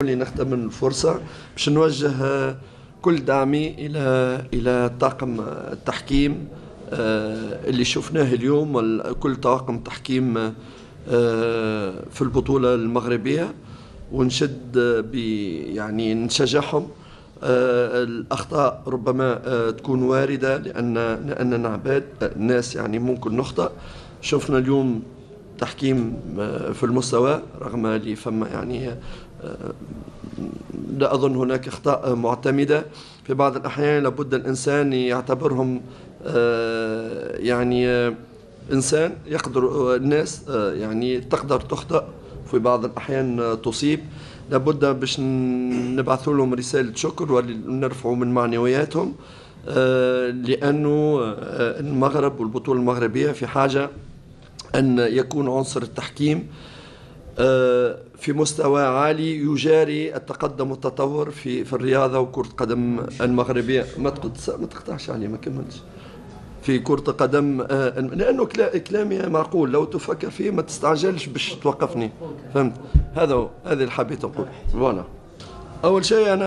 لي نختم الفرصة باش نوجه كل دعمي إلى طاقم التحكيم اللي شفناه اليوم، كل طاقم تحكيم في البطولة المغربية، ونشد يعني نشجعهم. الأخطاء ربما تكون واردة لأننا عباد ناس، يعني ممكن نخطأ. شفنا اليوم تحكيم في المستوى، رغم اللي فما يعني لا أظن هناك أخطاء معتمدة في بعض الأحيان. لابد الإنسان يعتبرهم يعني إنسان يقدر، الناس يعني تقدر تخطأ في بعض الأحيان تصيب. لابد باش نبعثوا لهم رسالة شكر ونرفعوا من معنوياتهم، لأنه المغرب والبطولة المغربية في حاجة أن يكون عنصر التحكيم في مستوى عالي يجاري التقدم والتطور في الرياضة وكرة القدم المغربية. ما تقطعش علي، ما كملتش في كرة القدم، لأنه كلامي معقول لو تفكر فيه، ما تستعجلش باش توقفني، فهمت؟ هذا اللي حبيت نقول. فوالا، أول شيء أنا